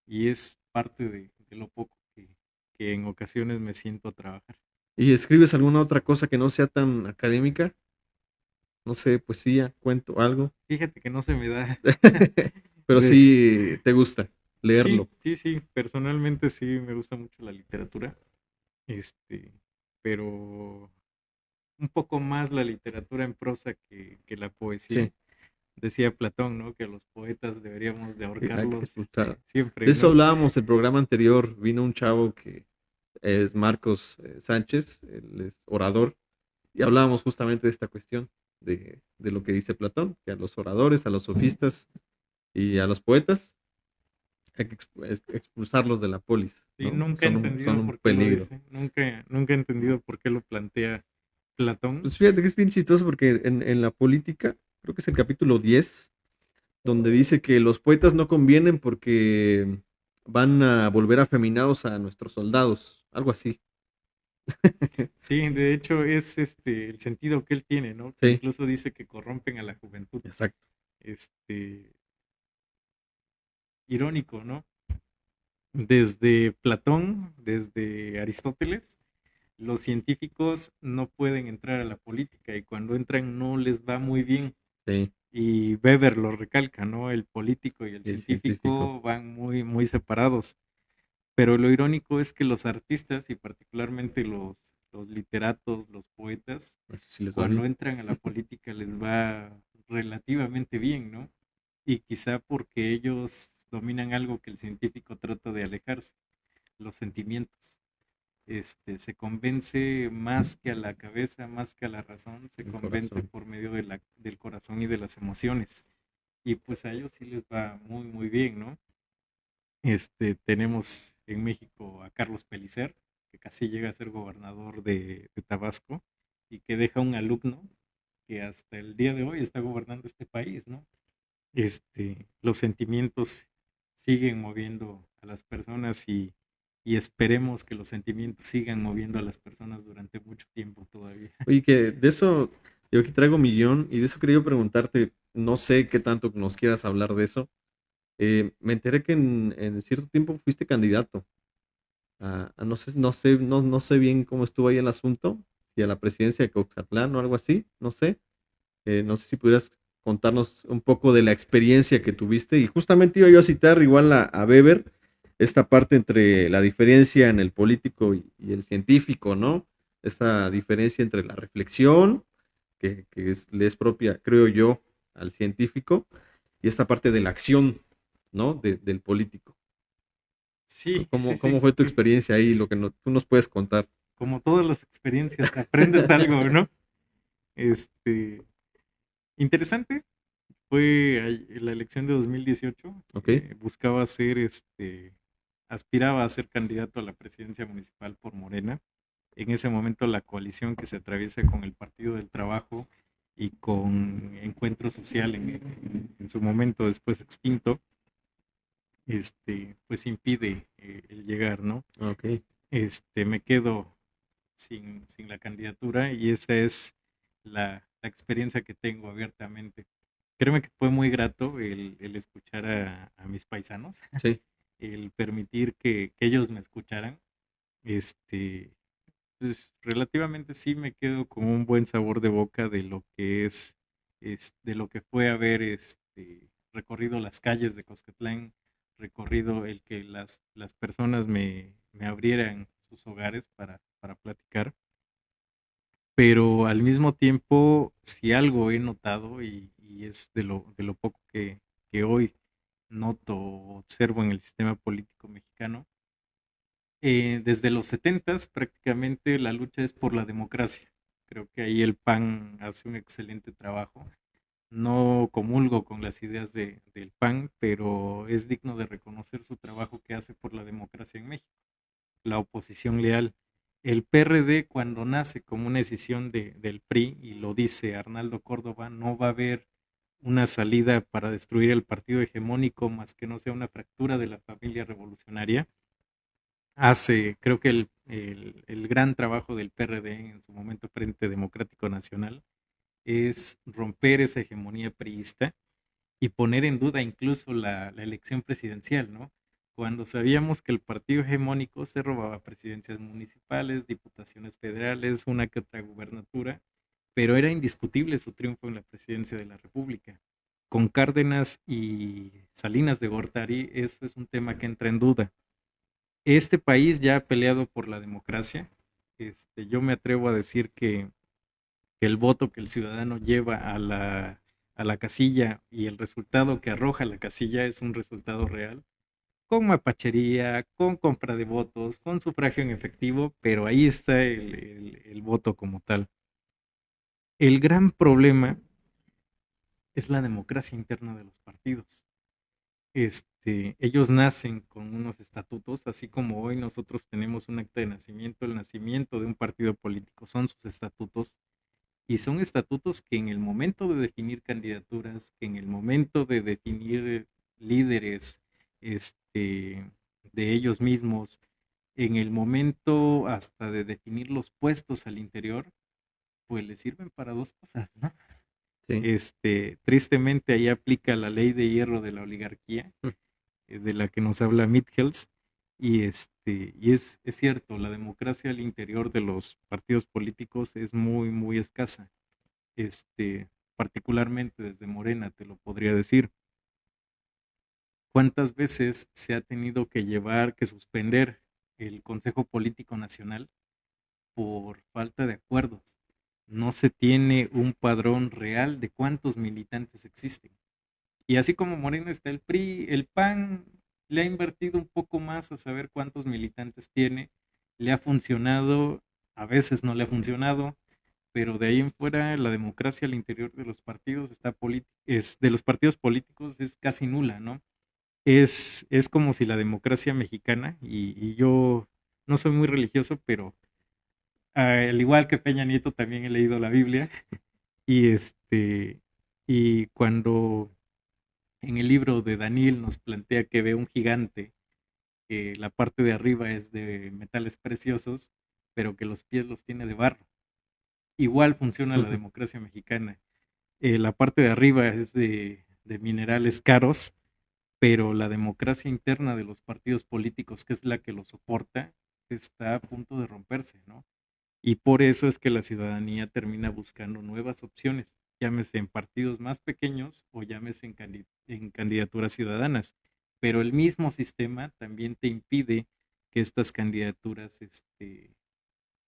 y es parte de lo poco que en ocasiones me siento a trabajar. ¿Y escribes alguna otra cosa que no sea tan académica? No sé, poesía, cuento, algo. Fíjate que no se me da Pero de... sí te gusta Sí, leerlo. sí, sí, personalmente sí me gusta mucho la literatura, este, pero un poco más la literatura en prosa que la poesía. Sí, Decía Platón, ¿no? Que a los poetas deberíamos de hay que ahorcarlos expulsar. De siempre, eso ¿no? hablábamos el programa anterior. Vino un chavo que es Marcos Sánchez, él es orador, y hablábamos justamente de esta cuestión, de lo que dice Platón, que a los oradores, a los sofistas y a los poetas hay que expulsarlos de la polis, Sí, ¿no? nunca he Son entendido un por qué lo peligro. dice, nunca he entendido por qué lo plantea Platón. Pues fíjate que es bien chistoso porque en la política, creo que es el capítulo 10 donde dice que los poetas no convienen porque van a volver afeminados a nuestros soldados, algo así. Sí, de hecho es el sentido que él tiene, ¿no? Que Sí, incluso dice que corrompen a la juventud. exacto. Este, Irónico, ¿no? Desde Platón, desde Aristóteles, los científicos no pueden entrar a la política y cuando entran no les va muy bien. Sí, Y Weber lo recalca, ¿no? El político y el y el científico. científico van muy, muy separados. Pero lo irónico es que los artistas y particularmente los literatos, los poetas, Así sí les va cuando bien. entran a la política les va relativamente bien, ¿no? Y quizá porque ellos dominan algo que el científico trata de alejarse, los sentimientos. Se convence más que a la cabeza, más que a la razón, se El convence corazón. por medio del corazón y de las emociones. Y pues a ellos sí les va muy, muy bien, ¿no? Tenemos en México a Carlos Pellicer, que casi llega a ser gobernador de Tabasco y que deja un alumno que hasta el día de hoy está gobernando este país, ¿no? Los sentimientos siguen moviendo a las personas y esperemos que los sentimientos sigan moviendo a las personas durante mucho tiempo todavía. Oye, que de eso, yo aquí traigo mi guión y de eso quería preguntarte, no sé qué tanto nos quieras hablar de eso. Me enteré que en cierto tiempo fuiste candidato no sé, no sé bien cómo estuvo ahí el asunto, si a la presidencia de Coxatlán o algo así, no sé. No sé si pudieras contarnos un poco de la experiencia que tuviste. Y justamente iba yo a citar igual a Weber, esta parte entre la diferencia en el político y el científico, ¿no? Esta diferencia entre la reflexión, le es propia, creo yo, al científico, y esta parte de la acción, ¿no? Del político. Sí, sí, Cómo sí. fue tu experiencia ahí? Lo que tú nos puedes contar. Como todas las experiencias, aprendes algo, ¿no? Este, Interesante. Fue la elección de 2018. ¿Ok? Buscaba ser, aspiraba a ser candidato a la presidencia municipal por Morena. En ese momento la coalición que se atraviesa con el Partido del Trabajo y con Encuentro Social en su momento después extinto, pues impide el llegar, ¿no? Ok. Me quedo sin la candidatura y esa es la experiencia que tengo abiertamente. Créeme que fue muy grato el escuchar a mis paisanos, Sí. el permitir que ellos me escucharan. Este, pues relativamente sí me quedo con un buen sabor de boca de lo que de lo que fue haber recorrido las calles de Coscatlán, recorrido el que las personas me abrieran sus hogares para platicar, pero al mismo tiempo, si algo he notado y es de lo poco que hoy noto o observo en el sistema político mexicano, desde los 70 prácticamente la lucha es por la democracia. Creo que ahí el PAN hace un excelente trabajo. No comulgo con las ideas del PAN, pero es digno de reconocer su trabajo que hace por la democracia en México, la oposición leal. El PRD, cuando nace como una decisión del PRI, y lo dice Arnaldo Córdoba, no va a haber una salida para destruir el partido hegemónico más que no sea una fractura de la familia revolucionaria. Creo que el gran trabajo del PRD en su momento Frente Democrático Nacional es romper esa hegemonía priista y poner en duda incluso la elección presidencial, ¿no? Cuando sabíamos que el partido hegemónico se robaba presidencias municipales, diputaciones federales, una que otra gubernatura, pero era indiscutible su triunfo en la presidencia de la República. Con Cárdenas y Salinas de Gortari, eso es un tema que entra en duda. Este país ya ha peleado por la democracia. Yo me atrevo a decir que el voto que el ciudadano lleva a la casilla y el resultado que arroja la casilla es un resultado real, con mapachería, con compra de votos, con sufragio en efectivo, pero ahí está el voto como tal. El gran problema es la democracia interna de los partidos. Ellos nacen con unos estatutos, así como hoy nosotros tenemos un acta de nacimiento, el nacimiento de un partido político son sus estatutos. Y son estatutos que en el momento de definir candidaturas, que en el momento de definir líderes de ellos mismos, en el momento hasta de definir los puestos al interior, pues les sirven para dos cosas, ¿no? Sí. Tristemente ahí aplica la ley de hierro de la oligarquía, de la que nos habla Mithells, y es cierto, la democracia al interior de los partidos políticos es muy, muy escasa, particularmente desde Morena, te lo podría decir. ¿Cuántas veces se ha tenido que suspender el Consejo Político Nacional por falta de acuerdos. No se tiene un padrón real de cuántos militantes existen. Y así como Morena está el PRI, el PAN le ha invertido un poco más a saber cuántos militantes tiene, le ha funcionado, a veces no le ha funcionado, pero de ahí en fuera la democracia al interior de los partidos de los partidos políticos es casi nula, ¿no? Es como si la democracia mexicana, y yo no soy muy religioso, pero al igual que Peña Nieto también he leído la Biblia, y y cuando en el libro de Daniel nos plantea que ve un gigante, que la parte de arriba es de metales preciosos, pero que los pies los tiene de barro. Igual funciona la democracia mexicana. La parte de arriba es de minerales caros, pero la democracia interna de los partidos políticos, que es la que lo soporta, está a punto de romperse, ¿no? Y por eso es que la ciudadanía termina buscando nuevas opciones, llámese en partidos más pequeños o llámese en candidaturas ciudadanas. Pero el mismo sistema también te impide que estas candidaturas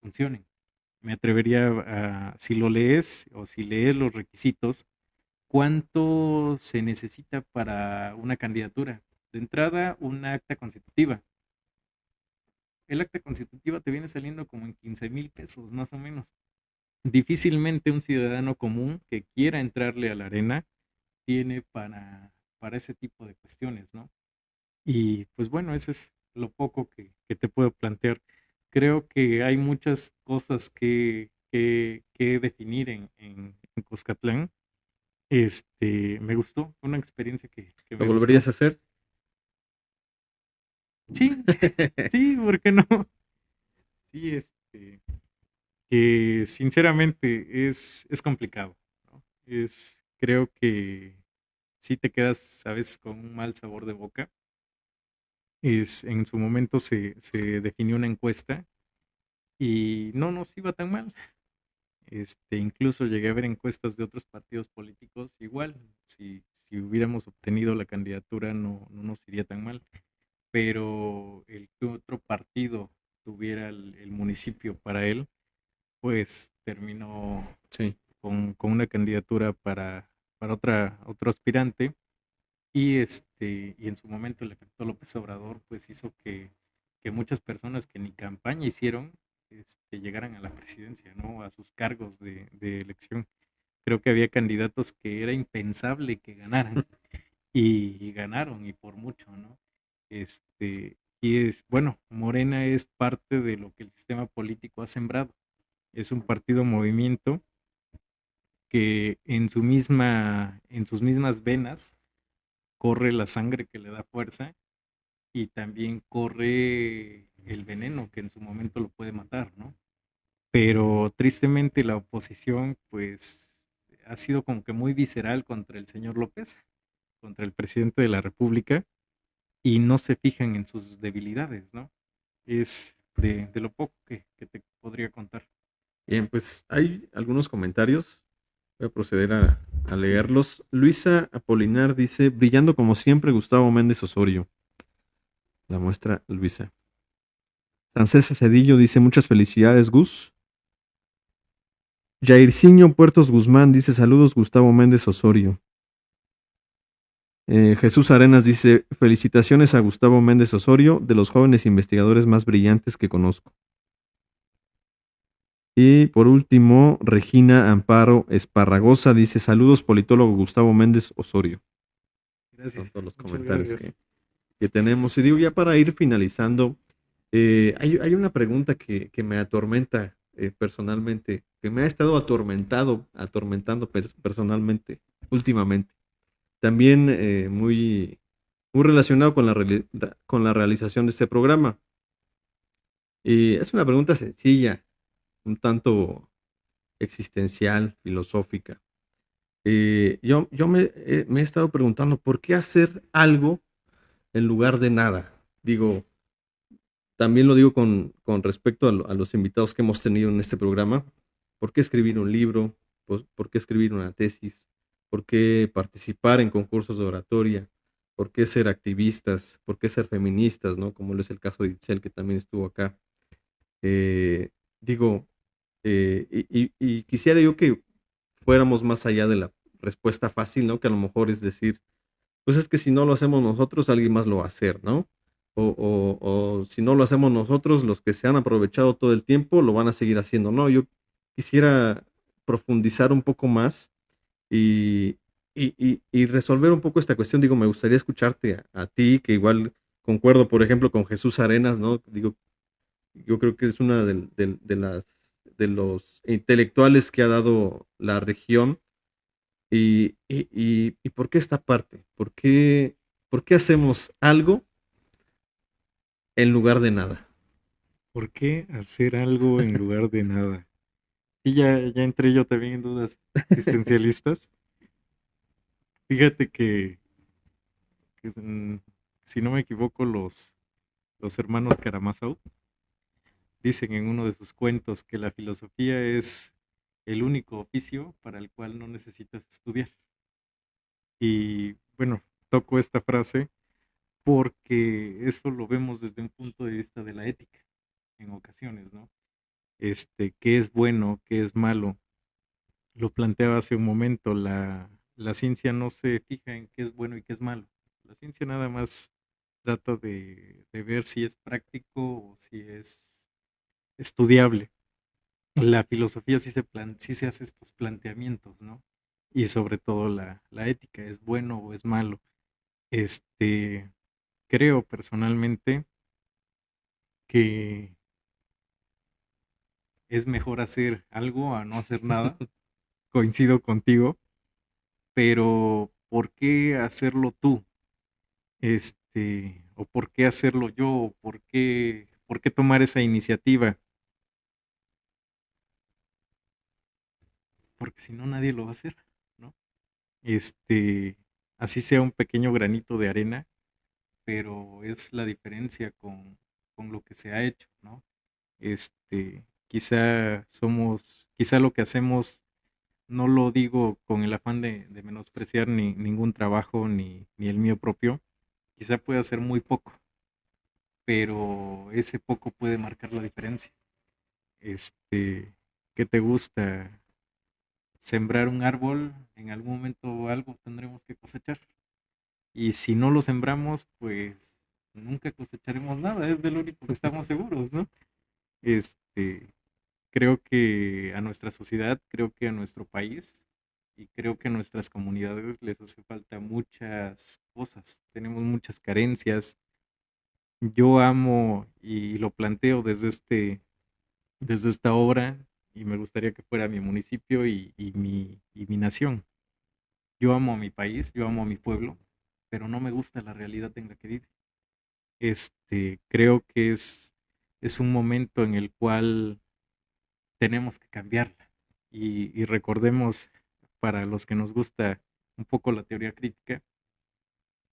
funcionen. Me atrevería a, si lo lees o si lees los requisitos, ¿cuánto se necesita para una candidatura? De entrada, un acta constitutiva. El acta constitutiva te viene saliendo como en 15,000 pesos, más o menos. Difícilmente un ciudadano común que quiera entrarle a la arena tiene para ese tipo de cuestiones, ¿no? Y pues bueno, eso es lo poco que te puedo plantear. Creo que hay muchas cosas que definir en Cuscatlán. Me gustó, fue una experiencia que ¿Lo me volverías gustó. a hacer? Sí, sí, ¿por qué no? Sí, que sinceramente es complicado, ¿no? Creo que sí te quedas a veces con un mal sabor de boca. En su momento se definió una encuesta y no nos iba tan mal. Incluso llegué a ver encuestas de otros partidos políticos, igual, si hubiéramos obtenido la candidatura no nos iría tan mal, pero el que otro partido tuviera el municipio para él, pues terminó Sí. con una candidatura para otro aspirante y en su momento el efecto López Obrador pues hizo que muchas personas que ni campaña hicieron llegaran a la presidencia, ¿no? A sus cargos de elección. Creo que había candidatos que era impensable que ganaran y ganaron y por mucho, ¿no? Bueno, Morena es parte de lo que el sistema político ha sembrado. Es un partido movimiento que en sus mismas venas corre la sangre que le da fuerza y también corre el veneno que en su momento lo puede matar, ¿no? Pero tristemente la oposición pues ha sido como que muy visceral contra el señor López, contra el presidente de la República y no se fijan en sus debilidades, ¿no? Es de lo poco que te podría contar. Bien, pues hay algunos comentarios. Voy a proceder a leerlos. Luisa Apolinar dice, brillando como siempre Gustavo Méndez Osorio. La muestra Luisa. Francesa Cedillo dice, muchas felicidades, Gus. Jairzinho Puertos Guzmán dice, saludos, Gustavo Méndez Osorio. Jesús Arenas dice, felicitaciones a Gustavo Méndez Osorio, de los jóvenes investigadores más brillantes que conozco. Y por último, Regina Amparo Esparragosa dice, saludos, politólogo Gustavo Méndez Osorio. Son Gracias, todos los muchas comentarios gracias. que tenemos. Y digo, ya para ir finalizando, hay una pregunta que me atormenta personalmente, que me ha estado atormentando personalmente últimamente. También muy relacionado con con la realización de este programa. Y es una pregunta sencilla, un tanto existencial, filosófica. Yo me he estado preguntando, ¿por qué hacer algo en lugar de nada? Digo, también lo digo con respecto a los invitados que hemos tenido en este programa. ¿Por qué escribir un libro? ¿Por qué escribir una tesis? ¿Por qué participar en concursos de oratoria? ¿Por qué ser activistas? ¿Por qué ser feministas? ¿No? Como lo es el caso de Itzel, que también estuvo acá. digo, y quisiera yo que fuéramos más allá de la respuesta fácil, ¿no? Que a lo mejor es decir, pues es que si no lo hacemos nosotros, alguien más lo va a hacer, ¿no? O si no lo hacemos nosotros, los que se han aprovechado todo el tiempo lo van a seguir haciendo, ¿no? Yo quisiera profundizar un poco más y, y resolver un poco esta cuestión. Digo, me gustaría escucharte a ti, que igual concuerdo, por ejemplo, con Jesús Arenas, ¿no? Digo, yo creo que es una de los intelectuales que ha dado la región. ¿Y por qué esta parte? Por qué hacemos algo en lugar de nada? ¿Por qué hacer algo en lugar de nada? Y ya entré yo también en dudas existencialistas. Fíjate que, si no me equivoco, los hermanos Karamazov dicen en uno de sus cuentos que la filosofía es el único oficio para el cual no necesitas estudiar. Y bueno, toco esta frase porque eso lo vemos desde un punto de vista de la ética en ocasiones, ¿no? Qué es bueno, qué es malo. Lo planteaba hace un momento, la ciencia no se fija en qué es bueno y qué es malo. La ciencia nada más trata de ver si es práctico o si es estudiable. La filosofía sí se hace estos planteamientos, ¿no? Y sobre todo la ética, ¿es bueno o es malo? Este, creo personalmente que es mejor hacer algo a no hacer nada. Coincido contigo, pero ¿por qué hacerlo tú? O por qué hacerlo yo, o por qué tomar esa iniciativa, porque si no nadie lo va a hacer, ¿no? Este, así sea un pequeño granito de arena, pero es la diferencia con lo que se ha hecho, ¿no? Quizá lo que hacemos, no lo digo con el afán de menospreciar ningún trabajo ni el mío propio, quizá pueda ser muy poco, pero ese poco puede marcar la diferencia. ¿Qué te gusta? Sembrar un árbol, en algún momento algo tendremos que cosechar. Y si no lo sembramos, pues nunca cosecharemos nada, es de lo único que estamos seguros, ¿no? Este, creo que a nuestra sociedad, creo que a nuestro país y creo que a nuestras comunidades les hace falta muchas cosas. Tenemos muchas carencias. Yo amo y lo planteo desde esta obra y me gustaría que fuera mi municipio y mi nación. Yo amo a mi país, yo amo a mi pueblo, pero no me gusta la realidad en la que vive. Creo que es un momento en el cual tenemos que cambiarla. Y recordemos, para los que nos gusta un poco la teoría crítica,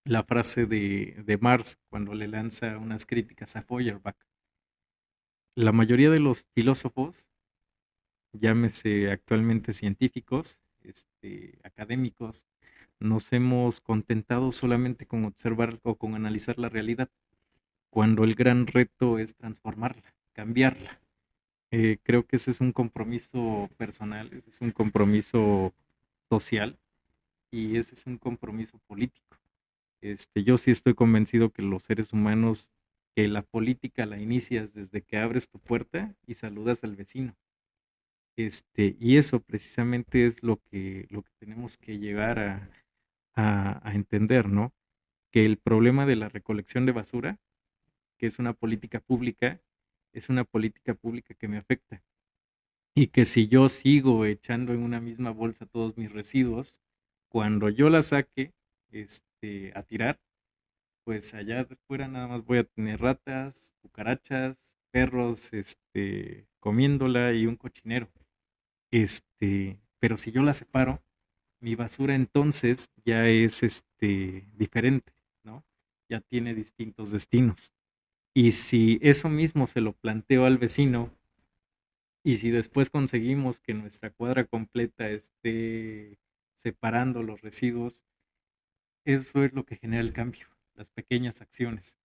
la frase de Marx cuando le lanza unas críticas a Feuerbach. La mayoría de los filósofos, llámese actualmente científicos, académicos, nos hemos contentado solamente con observar o con analizar la realidad, cuando el gran reto es transformarla, cambiarla. Creo que ese es un compromiso personal, ese es un compromiso social y ese es un compromiso político. Yo sí estoy convencido que los seres humanos, que la política la inicias desde que abres tu puerta y saludas al vecino. Y eso precisamente es lo que tenemos que llegar a entender, ¿no? Que el problema de la recolección de basura, que es una política pública que me afecta. Y que si yo sigo echando en una misma bolsa todos mis residuos, cuando yo la saque, a tirar, pues allá afuera nada más voy a tener ratas, cucarachas, perros, comiéndola y un cochinero. Pero si yo la separo, mi basura entonces ya es diferente, ¿no? Ya tiene distintos destinos. Y si eso mismo se lo planteo al vecino, y si después conseguimos que nuestra cuadra completa esté separando los residuos, eso es lo que genera el cambio, las pequeñas acciones.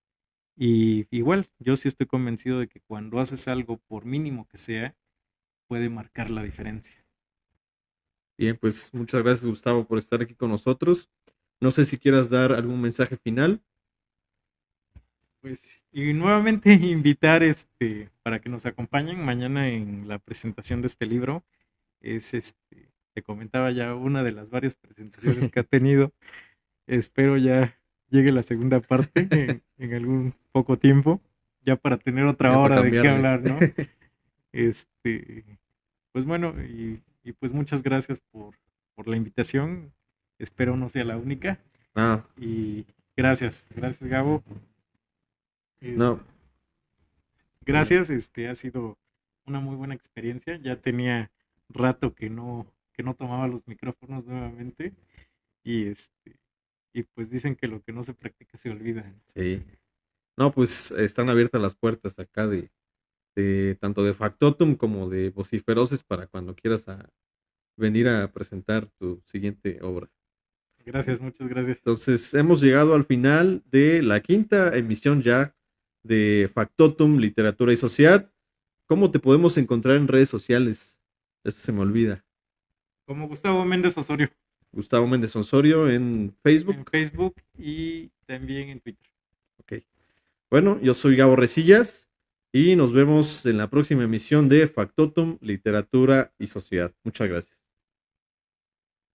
Y igual, yo sí estoy convencido de que cuando haces algo, por mínimo que sea, puede marcar la diferencia. Bien, pues muchas gracias, Gustavo, por estar aquí con nosotros. No sé si quieras dar algún mensaje final. Pues, y nuevamente invitar para que nos acompañen mañana en la presentación de este libro. Es te comentaba ya una de las varias presentaciones que ha tenido. Espero ya llegue la segunda parte en algún poco tiempo, ya para tener otra Ya para hora de qué cambiarle. hablar, ¿no? Este, pues bueno, y pues muchas gracias por la invitación. Espero no sea la única. Ah, Y gracias, gracias Gabo. Es, no. gracias, ha sido una muy buena experiencia. Ya tenía rato que no tomaba los micrófonos nuevamente. Y y pues dicen que lo que no se practica se olvida. Sí. No, pues están abiertas las puertas acá de tanto de Factotum como de Vociferoces para cuando quieras venir a presentar tu siguiente obra. Gracias, muchas gracias. Entonces, hemos llegado al final de la quinta emisión ya de Factotum, Literatura y Sociedad. ¿Cómo te podemos encontrar en redes sociales? Eso se me olvida. Como Gustavo Méndez Osorio Gustavo Méndez Osorio en en Facebook. Facebook y también en Twitter. Ok. Bueno, yo soy Gabo Resillas y nos vemos en la próxima emisión de Factotum, Literatura y Sociedad. Muchas gracias.